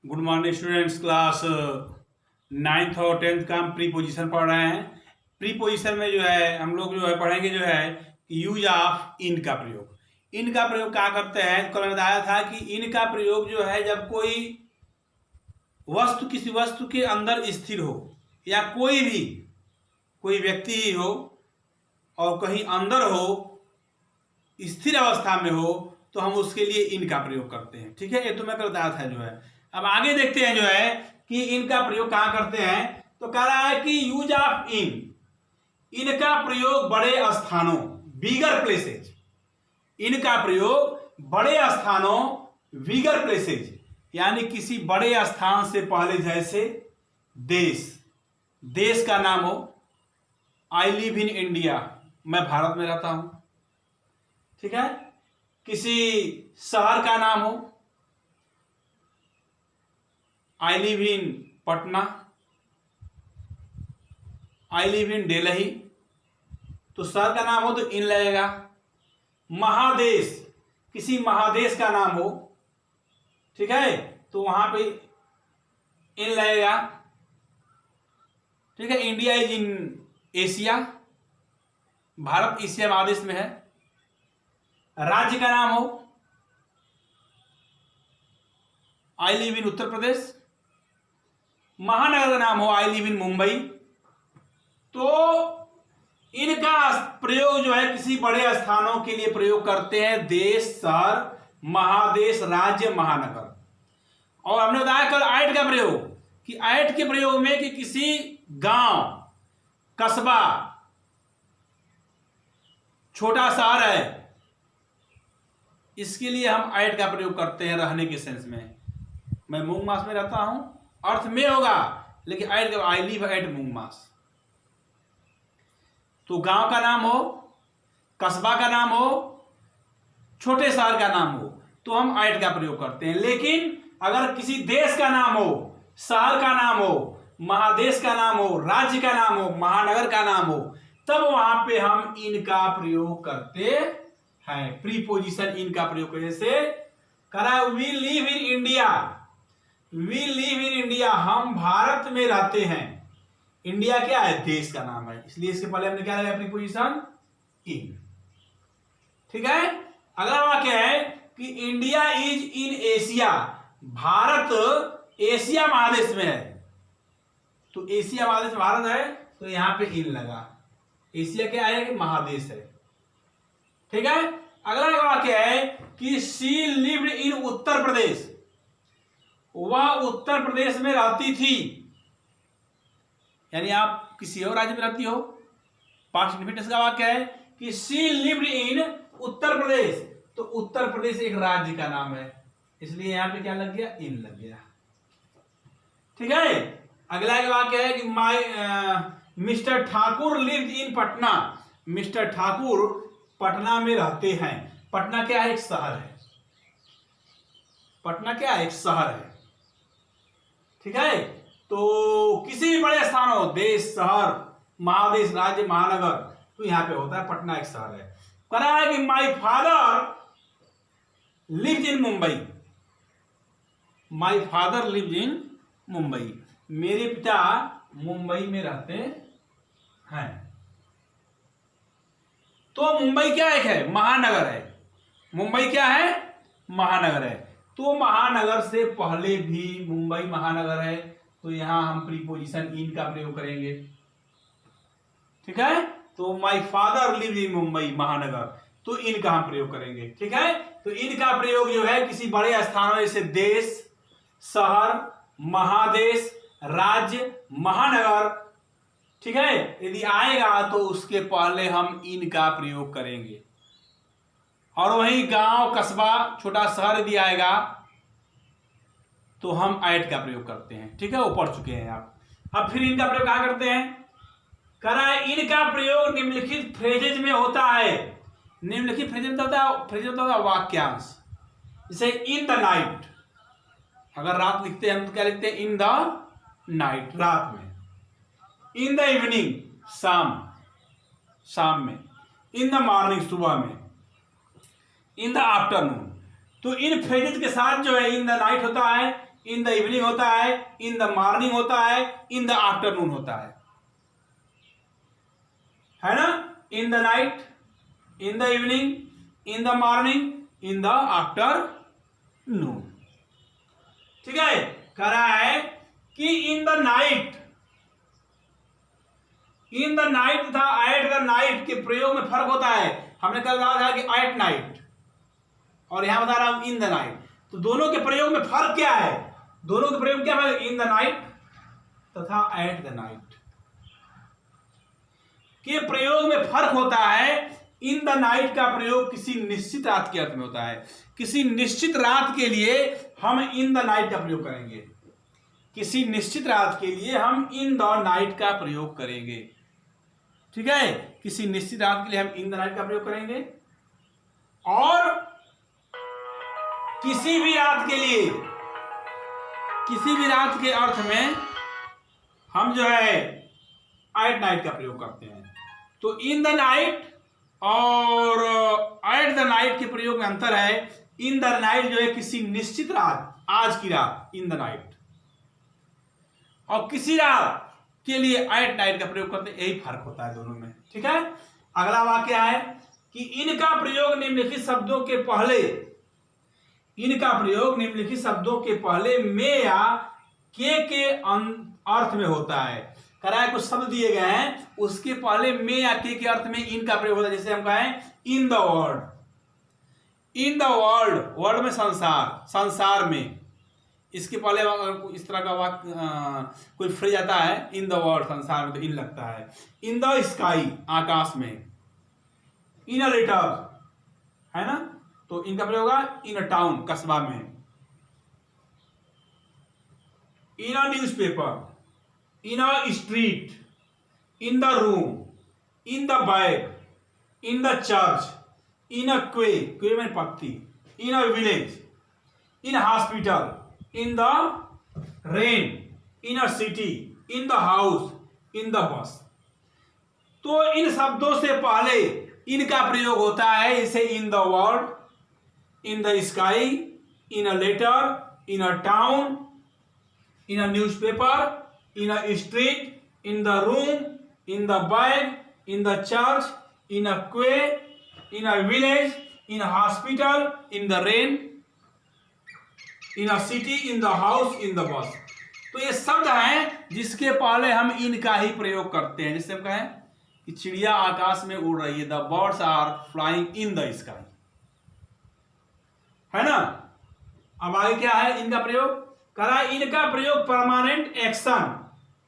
Good morning students. Class 9th और 10th का हम प्री पोजिशन पढ़ रहे हैं। प्री पोजिशन में जो है हम लोग जो है पढ़ेंगे जो है यूज ऑफ इन का प्रयोग। इन का प्रयोग क्या करते हैं, कल मैंने बताया था कि इन का प्रयोग जो है जब कोई वस्तु किसी वस्तु के अंदर स्थिर हो या कोई व्यक्ति ही हो और कहीं अंदर हो, स्थिर अवस्था में हो, तो हम उसके लिए इन का प्रयोग करते हैं। ठीक है, ये तो मैं कल बताया था जो है। अब आगे देखते हैं जो है कि इनका प्रयोग कहाँ करते हैं। तो कह रहा है कि यूज ऑफ इनका प्रयोग बड़े स्थानों, बिगर प्लेसेज, इनका प्रयोग बड़े स्थानों, बिगर प्लेसेज, यानी किसी बड़े स्थान से पहले, जैसे देश का नाम हो। आई लिव इन इंडिया, मैं भारत में रहता हूं। ठीक है, किसी शहर का नाम हो, I live in Patna, I live in Delhi, तो शहर का नाम हो तो इन लगेगा। महादेश, किसी महादेश का नाम हो, ठीक है, तो वहां पे इन लगेगा। ठीक है, India is in Asia, Bharat Asia महादेश में है। राज्य का नाम हो, I live in Uttar Pradesh. महानगर का नाम हो, आई लिव इन मुंबई। तो इनका प्रयोग जो है किसी बड़े स्थानों के लिए प्रयोग करते हैं, देश, शहर, महादेश, राज्य, महानगर। और हमने बताया कल ऐट का प्रयोग, कि ऐट के प्रयोग में कि किसी गांव, कस्बा, छोटा शहर है, इसके लिए हम ऐट का प्रयोग करते हैं रहने के सेंस में। मैं मूंग मास में रहता हूं, अर्थ में होगा, लेकिन ऐट आई लिव एट मूंग मास। तो गांव का नाम हो, कस्बा का नाम हो, छोटे शहर का नाम हो, तो हम ऐट का प्रयोग करते हैं। लेकिन अगर किसी देश का नाम हो, शहर का नाम हो, महादेश का नाम हो, राज्य का नाम हो, महानगर का नाम हो, तब वहां पे हम इन का प्रयोग करते हैं। प्रीपोजिशन इन का प्रयोग जैसे करा, we live in India, we live in India, हम भारत में रहते हैं। इंडिया क्या है, देश का नाम है, इसलिए इसके पहले हमने क्या लगाया, प्रीपोजिशन इन। ठीक है, अगला वाक्य है कि India is in Asia, Bharat Asia महादेश में है। तो एशिया महादेश भारत है, तो यहां पे इन लगा। एशिया क्या है, कि महादेश है। ठीक है, अगला वाक्य है कि she lived in Uttar Pradesh, वह उत्तर प्रदेश में रहती थी। यानी आप किसी और राज्य में रहती हो। पास्ट इंडिफिनिट का वाक्य है कि she lived in Uttar Pradesh, तो उत्तर प्रदेश एक राज्य का नाम है, इसलिए यहां पे क्या लग गया, इन लग गया। ठीक है, अगला वाक्य है कि mister Thakur lived in Patna, mister Thakur Patna में रहते हैं। पटना क्या है, एक शहर है। पटना क्या है, एक शहर है। ठीक है, तो किसी भी बड़े स्थान हो, देश, शहर, महादेश, राज्य, महानगर, तो यहां पे होता है पटना एक शहर है। कहा है कि my father lived in Mumbai, my father lived in Mumbai, मेरे पिता मुंबई में रहते हैं। तो मुंबई क्या एक है, महानगर है। मुंबई क्या है, महानगर है। तो महानगर से पहले भी मुंबई महानगर है, तो यहां हम प्रीपोजिशन इन का प्रयोग करेंगे। ठीक है, तो my father live in Mumbai, महानगर, तो इन का हम प्रयोग करेंगे। ठीक है, तो इन का प्रयोग जो है किसी बड़े स्थानों जैसे देश, शहर, महादेश, राज्य, महानगर, ठीक है, यदि आएगा तो उसके पहले हम इन का प्रयोग करेंगे। और वही गांव, कस्बा, छोटा शहर यदि आएगा तो हम ऐट का प्रयोग करते हैं। ठीक है, वो पढ़ चुके हैं आप। अब फिर इनका प्रयोग कहां करते हैं, कह रहा है इनका प्रयोग निम्नलिखित फ्रेजेज में होता है। निम्नलिखित फ्रेज होता है वाक्यांश, जैसे इन द नाइट, अगर रात लिखते हैं हम तो क्या लिखते हैं, इन द नाइट, रात में। इन द इवनिंग, शाम में। इन द मॉर्निंग, सुबह में। इन द आफ्टरनून, तो इन फ्रेजेज के साथ जो है इन द नाइट होता है, इन द इवनिंग होता है, इन द मॉर्निंग होता है, इन द आफ्टरनून होता है ना। In the night, in the evening, in the morning, in the afternoon. ठीक है, कह रहा है कि in the night, in the night तथा एट द नाइट के प्रयोग में फर्क होता है। हमने कल कहा था कि एट नाइट, और यहां बता रहा हूं इन द नाइट। तो दोनों के प्रयोग में फर्क क्या है? दोनों के प्रयोग क्या है? इन द नाइट तथा एट द नाइट के प्रयोग में फर्क होता है। इन द नाइट का प्रयोग किसी निश्चित रात के अर्थ में होता है। किसी निश्चित रात के लिए हम इन द नाइट का प्रयोग करेंगे। किसी निश्चित रात के लिए हम इन द नाइट का प्रयोग करेंगे। ठीक है, किसी निश्चित रात के लिए हम इन द नाइट का प्रयोग करेंगे। और किसी भी रात के लिए, किसी भी रात के अर्थ में हम जो है एट नाइट का प्रयोग करते हैं। तो इन द नाइट और एट द नाइट के प्रयोग में अंतर है। इन द नाइट जो है किसी निश्चित रात, आज की रात इन द नाइट, और किसी रात के लिए एट नाइट का प्रयोग करते हैं। यही फर्क होता है दोनों में। ठीक है, अगला वाक्य है कि इनका प्रयोग निम्नलिखित शब्दों के पहले, इनका प्रयोग निम्नलिखित शब्दों के पहले में या के अर्थ में होता है। कराए कुछ शब्द दिए गए हैं, उसके पहले में या के अर्थ में इनका प्रयोग होता है। जैसे हम कहें इन the world, in the world, world में संसार, संसार में। इसके पहले अगर इस तरह का वाक्य कोई फ्रेज आता है इन द वर्ल्ड, संसार में, तो इन लगता है। इन द स्काई, आकाश में। इन अ लेटर, है ना, तो इनका प्रयोग होगा इन अ टाउन, कस्बा में। In a newspaper, in a street, in the room, in the bag, in the church, in a quay, quay में पत्ती, in a village, in hospital, in the rain, in a city, in the house, in the bus. तो इन शब्दों से पहले इनका प्रयोग होता है, जैसे in the world, in the sky, in a letter, in a town, in a newspaper, in a street, in the room, in the bag, in the church, in a quay, in a village, in a hospital, in the rain, in a city, in the house, in the bus। तो ये शब्द हैं जिसके पहले हम इनका ही प्रयोग करते हैं। जैसे हम कहें कि चिड़िया आकाश में उड़ रही है, the birds are flying in the sky, है ना। अब आगे क्या है इनका प्रयोग? करा इनका प्रयोग परमानेंट एक्शन,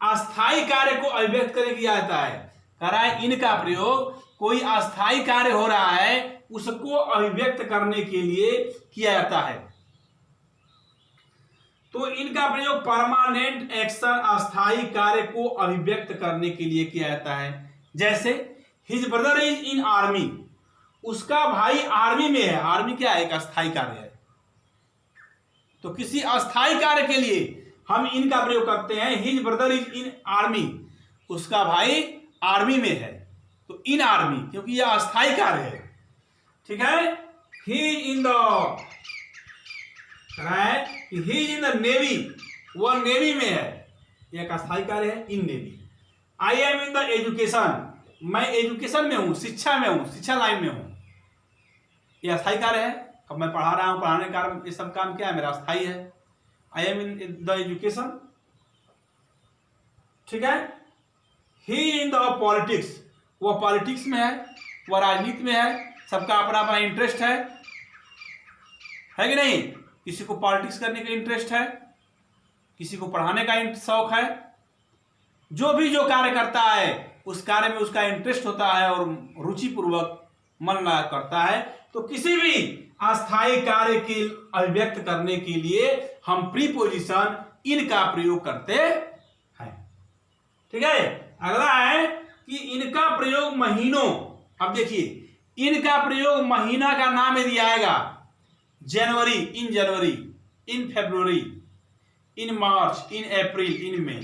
अस्थाई कार्य को अभिव्यक्त करने किया जाता है। करा इनका प्रयोग कोई अस्थाई कार्य हो रहा है उसको अभिव्यक्त करने के लिए किया जाता है। तो इनका प्रयोग परमानेंट एक्शन, अस्थाई कार्य को अभिव्यक्त करने के लिए किया जाता है। जैसे his brother is in army, उसका भाई आर्मी में है। आर्मी क्या है? एक अस्थाई कार्य है। तो किसी अस्थाई कार्य के लिए हम इनका प्रयोग करते हैं। His brother is in army, उसका भाई आर्मी में है, तो इन आर्मी, क्योंकि यह अस्थाई कार्य है। ठीक है, ही इन द नेवी, वह नेवी में है, यह एक अस्थाई कार्य है, in navy. I am in the education, मैं एजुकेशन में हूं, शिक्षा में हूं, शिक्षा लाइन में हूं, यह अस्थाई कार्य है। अब मैं पढ़ा रहा हूं, पढ़ाने का ये सब काम क्या है? मेरा अस्थाई है। आई एम इन द एजुकेशन। ठीक है, ही इन द पॉलिटिक्स, वह पॉलिटिक्स में है, वह राजनीति में है। सबका अपना अपना इंटरेस्ट है कि नहीं? किसी को पॉलिटिक्स करने का इंटरेस्ट है, किसी को पढ़ाने का शौक है। जो भी जो कार्य करता है उस कार्य में उसका इंटरेस्ट होता है और रुचिपूर्वक मन लगा करता है। तो किसी भी अस्थाई कार्य के अभिव्यक्त करने के लिए हम प्रीपोजिशन इन का प्रयोग करते हैं। ठीक है, अगला है कि इनका प्रयोग महीनों। अब देखिए, इनका प्रयोग महीना का नाम यदि आएगा, जनवरी, इन फरवरी, इन मार्च, इन अप्रैल, इन मई,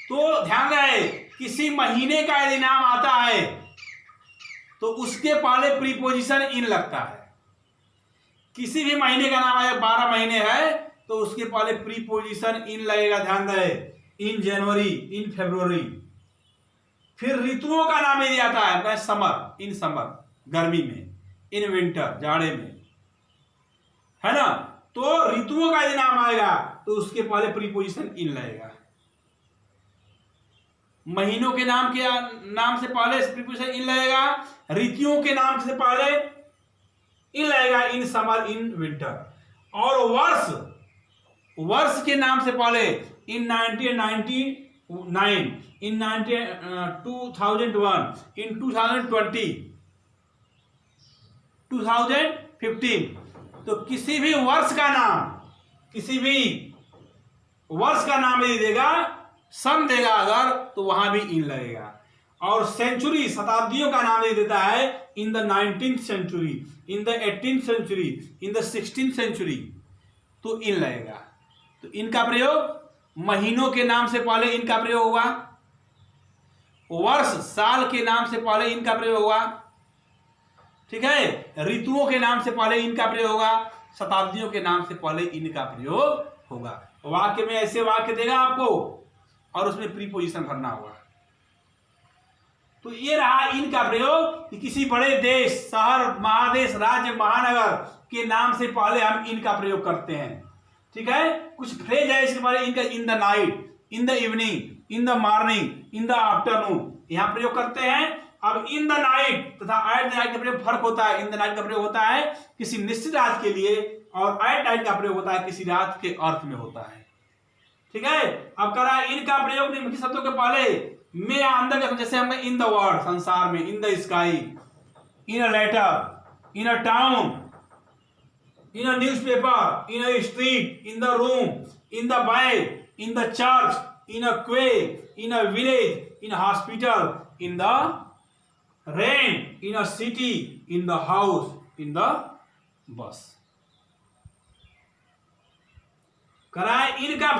तो ध्यान रहे किसी महीने का यदि नाम आता है तो उसके पहले प्रीपोजिशन इन लगता है। किसी भी महीने का नाम आया, 12 महीने है तो उसके पहले प्रीपोजिशन इन लगेगा, ध्यान रहे, इन जनवरी, इन फरवरी। फिर ऋतुओं का नाम यदि आता है, समर, इन समर गर्मी में, इन विंटर जाड़े में, है ना। तो ऋतुओं का यदि नाम आएगा तो उसके पहले प्रीपोजिशन इन लगेगा। महीनों के नाम से पहले प्रीपोजिशन इन लगेगा, ऋतुओं के नाम से पहले इन लगेगा, इन समर, इन विंटर। और वर्ष के नाम से पहले इन 1999, इन 2001, इन 2020, 2015। तो किसी भी वर्ष का नाम यदि देगा, सन देगा अगर, तो वहां भी इन लगेगा। और सेंचुरी, शताब्दियों का नाम यदि देता है, in the 19th century, in the 18th century, in the 16th century, तो इन लगेगा। तो इनका प्रयोग महीनों के नाम से पहले इनका प्रयोग होगा, वर्ष साल के नाम से पहले इनका प्रयोग होगा, ठीक है। ऋतुओं के नाम से पहले इनका प्रयोग होगा, शताब्दियों के नाम से पहले इनका प्रयोग होगा। वाक्य में ऐसे वाक्य देगा आपको और उसमें प्रीपोजिशन भरना होगा। तो ये रहा इनका प्रयोग कि किसी बड़े देश, शहर, महादेश, राज्य, महानगर के नाम से पहले हम इनका प्रयोग करते हैं, ठीक है। कुछ फ्रेज है इसके बारे, इनका in the night, in the evening, in the morning, in the afternoon, यहां प्रयोग करते हैं। अब इन द नाइट तथा एट द नाइट का प्रयोग फर्क होता है। इन द नाइट का प्रयोग होता है किसी निश्चित रात के लिए और एट नाइट का प्रयोग होता है किसी रात के अर्थ में होता है, ठीक है। अब करा इनका प्रयोग निम्नलिखित शब्दों के पहले में या अंदर का, जैसे हमने इन द वर्ल्ड, संसार में, in the sky, in a letter, in a town, in a newspaper, in a street, in the room, in the bay, in the church, in a quay, in a village, in hospital, in the rent, in a city, in the house, in the bus. कराए इनका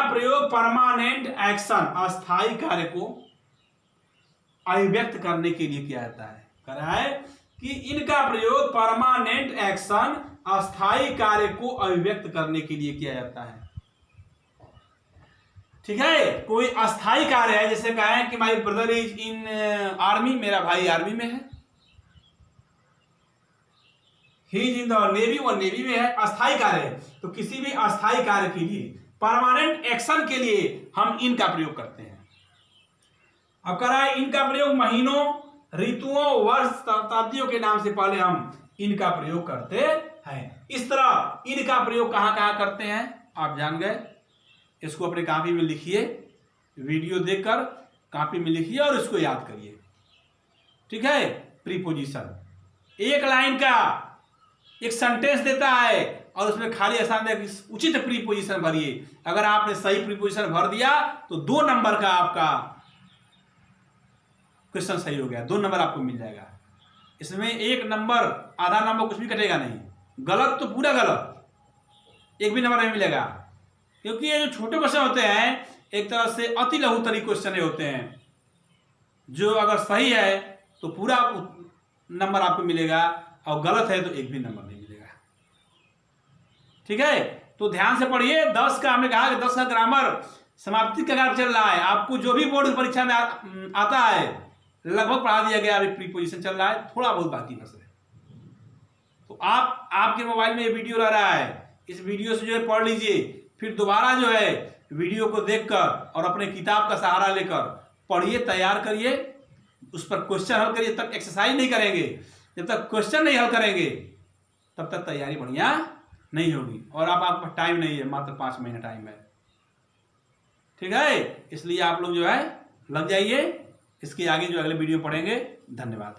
प्रयोग permanent action, अस्थायी कार्य को अभिव्यक्त करने के लिए किया जाता है। कराए कि इनका प्रयोग परमानेंट एक्शन, अस्थायी कार्य को अभिव्यक्त करने के लिए किया जाता है, ठीक है। कोई अस्थायी कार्य है, जैसे कहें कि my brother is in army, मेरा भाई आर्मी में है, he is in the navy, वो नेवी में है, अस्थायी कार्य है। तो किसी भी अस्थायी कार्य के लिए, परमानेंट एक्शन के लिए हम इनका प्रयोग करते हैं। अब कह रहा है इनका प्रयोग महीनों, ऋतुओं, वर्ष, शताब्दियों के नाम से पहले हम इनका प्रयोग करते हैं। इस तरह इनका प्रयोग कहां कहां करते हैं आप जान गए। इसको अपने कॉपी में लिखिए, वीडियो देखकर कॉपी में लिखिए और इसको याद करिए, ठीक है। प्रीपोजिशन, एक लाइन का एक सेंटेंस देता है और उसमें खाली आसान है कि उचित प्रीपोजिशन भरिए। अगर आपने सही प्रीपोजिशन भर दिया तो 2 नंबर का आपका क्वेश्चन सही हो गया, 2 नंबर आपको मिल जाएगा। इसमें 1 नंबर, आधा नंबर कुछ भी कटेगा नहीं, गलत तो पूरा गलत, 1 भी नंबर नहीं मिलेगा। क्योंकि ये जो छोटे क्वेश्चन होते हैं एक तरह से अति लघुतरी क्वेश्चन होते हैं, जो अगर सही है तो पूरा नंबर आपको मिलेगा और गलत है तो 1 भी नंबर नहीं मिलेगा, ठीक है। तो ध्यान से पढ़िए। 10 का हमने कहा कि 10 का ग्रामर समाप्ति का कार्य चल रहा है। आपको जो भी बोर्ड परीक्षा में आता है लगभग पढ़ा दिया गया। अभी प्रीपोजिशन चल रहा है, थोड़ा बहुत बाकी बस है। तो आपके मोबाइल में ये वीडियो रह रहा है, इस वीडियो से जो है पढ़ लीजिए, फिर दोबारा जो है वीडियो को देखकर और अपने किताब का सहारा लेकर पढ़िए, तैयार करिए, उस पर क्वेश्चन हल करिए। तब एक्सरसाइज नहीं करेंगे, जब तक क्वेश्चन नहीं हल करेंगे तब तक तैयारी बढ़िया नहीं होगी। और आपका टाइम नहीं है, मात्र 5 महीना टाइम है, ठीक है। इसलिए आप लोग जो है लग जाइए। इसके आगे जो अगले वीडियो पढ़ेंगे। धन्यवाद।